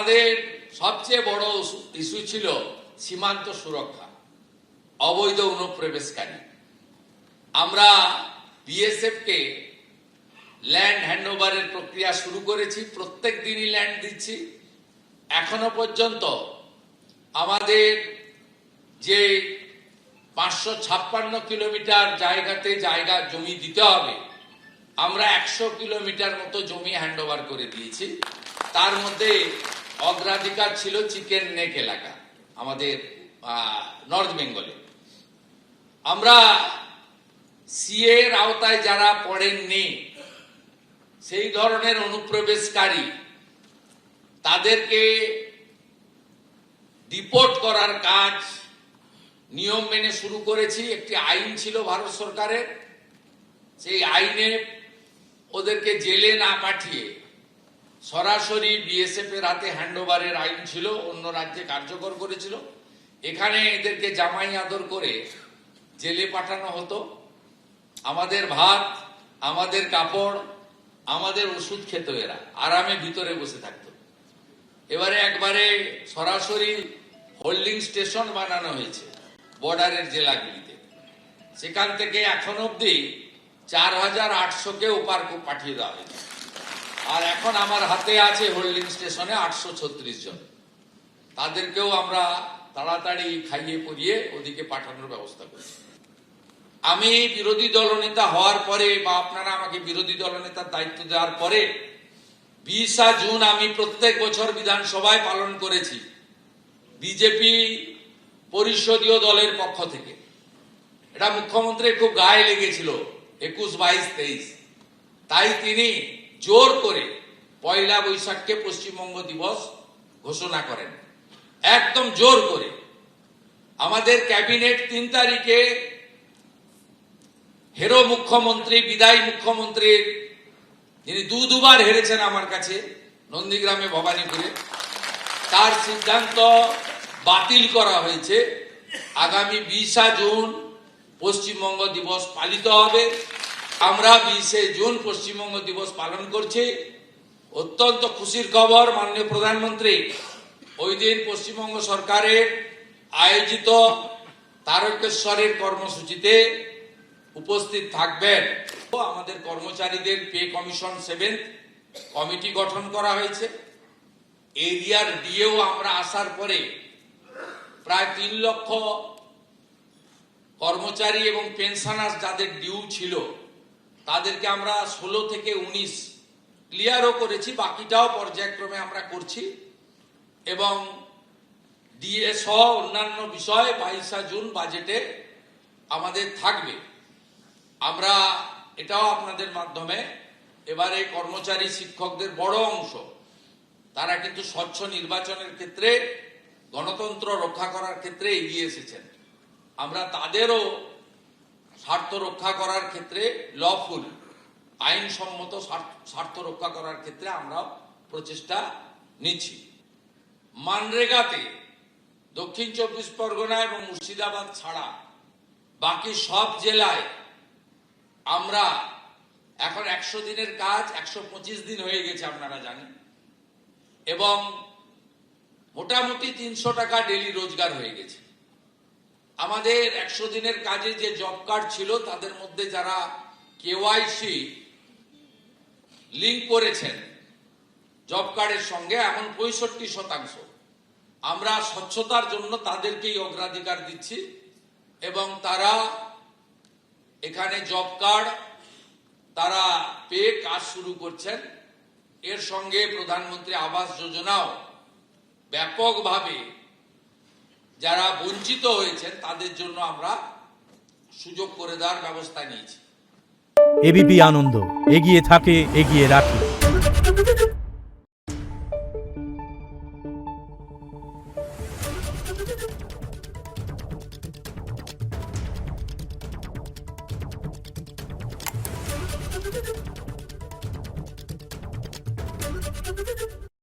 আমাদের সবচেয়ে বড় ইস্যু ছিল সীমান্ত সুরক্ষা, অবৈধ অনুপ্রবেশকারী। আমরা বিএসএফ কে ল্যান্ড হ্যান্ডওভারের প্রক্রিয়া শুরু করেছি, প্রত্যেক দিনই ল্যান্ড দিচ্ছি। এখনো পর্যন্ত আমাদের যে 556 কিলোমিটার জায়গাতে জমি দিতে হবে, আমরা 100 কিলোমিটার মতো জমি হ্যান্ডওভার করে দিয়েছি। তার মধ্যে অগ্রাধিকার ছিল চিকেন নেক এলাকা, আমাদের নর্থ বেঙ্গলে। আমরা সিএ এর আওতায় যারা পড়েননি, সেই ধরনের অনুপ্রবেশকারী, তাদেরকে ডিপোর্ট করার কাজ নিয়ম মেনে শুরু করেছি। একটি আইন ছিল ভারত সরকারের, সেই আইনে ওদেরকে জেলে না পাঠিয়ে সরাসরি বিএসএফ এর হাতে হ্যান্ডওভারের আইন ছিল, অন্য রাজ্যে কার্যকর করেছিল। এখানে এদেরকে জামাই আদর করে জেলে পাঠানো হতো। আমাদের ভাত, আমাদের কাপড়, আমাদের ওষুধ খেত, এরা আরামে ভিতরে বসে থাকতো। এবারে একবারে সরাসরি হোল্ডিং স্টেশন বানানো হয়েছে বর্ডারের জেলাগুলিতে। সেখান থেকে এখন অব্দি 4800-কে ওপার পাঠিয়ে দেওয়া হয়েছে। আর এখন আমার হাতে আছে হোল্ডিং স্টেশনে 836 জন। তাদেরকেও আমরা তাড়াতাড়ি খাইয়ে পরিয়ে ওদিকে পাঠানোর ব্যবস্থা করছি। আমি বিরোধী দলনেতা হওয়ার পরে, বা আপনারা আমাকে বিরোধী দলনেতার দায়িত্ব দেওয়ার পরে 20 জুন আমি প্রত্যেক বছর বিধানসভায় পালন করেছি বিজেপি পরিষদীয় দলের পক্ষ থেকে। এটা মুখ্যমন্ত্রীর খুব গায়ে লেগেছিল 21, 22, 23। তাই তিনি জোর করে 1 বৈশাখকে পশ্চিমবঙ্গ দিবস ঘোষণা করেন, একদম জোর করে। আমাদের ক্যাবিনেট 3 তারিখে হেরো মুখ্যমন্ত্রী, বিদায়ী মুখ্যমন্ত্রী, যিনি দুবার হেরেছেন আমার কাছে নন্দীগ্রামে, ভবানীপুরে, তার সিদ্ধান্ত বাতিল করা হয়েছে। আগামী 20 জুন পশ্চিমবঙ্গ দিবস পালিত হবে। আমরা 20 জুন পশ্চিমবঙ্গ দিবস পালন করছি। অত্যন্ত খুশির খবর, মাননীয় প্রধানমন্ত্রী ওই দিন পশ্চিমবঙ্গ সরকারের আয়োজিত তারকেশ্বরের কর্মসূচিতে উপস্থিত থাকবেন। আমাদের কর্মচারীদের পে কমিশন 7 কমিটি গঠন করা হয়েছে। এরিয়ার ডিএও আমরা আসার পরে প্রায় 3 লক্ষ কর্মচারী এবং পেনশনার যাদের ডিউ ছিল, তাদেরকে আমরা 16 থেকে 19 ক্লিয়ারও করেছি। বাকিটাও পর্যায়ক্রমে আমরা করছি। এবং ডিএ সহ অন্যান্য বিষয় 22 জুন বাজেটে আমাদের থাকবে। আমরা এটাও আপনাদের মাধ্যমে, এবারে কর্মচারী শিক্ষকদের বড় অংশ, তারা কিন্তু স্বচ্ছ নির্বাচনের ক্ষেত্রে, গণতন্ত্র রক্ষা করার ক্ষেত্রে এগিয়ে এসেছেন। আমরা তাদেরও স্বার্থ রক্ষা করার ক্ষেত্রে, লফুল আইনসম্মত স্বার্থ রক্ষা করার ক্ষেত্রে আমরা প্রচেষ্টা নিচ্ছি। মানরেগাতে দক্ষিণ 24 পরগনা এবং মুর্শিদাবাদ ছাড়া বাকি সব জেলায় আমরা এখন 100 দিনের কাজ 125 দিন হয়ে গেছে, আপনারা জানেন। এবং মোটামুটি 300 টাকা ডেলি রোজগার হয়ে গেছে। আমাদের 100 দিনের কাজে যে জব কার্ড ছিল, তাদের মধ্যে যারা কেওয়াইসি লিঙ্ক করেছেন জব কার্ডের সঙ্গে, এখন 65%। আমরা স্বচ্ছতার জন্য তাদেরকেই অগ্রাধিকার দিচ্ছি এবং তারা এখানে জব কার্ড তারা পেয়ে কাজ শুরু করছেন। এর সঙ্গে প্রধানমন্ত্রী আবাস যোজনাও ব্যাপকভাবে যারা বঞ্চিত হয়েছেন তাদের জন্য আমরা সুযোগ করে দেওয়ার ব্যবস্থা নিয়েছি। এবিপি আনন্দ, এগিয়ে থাকে, এগিয়ে রাখে।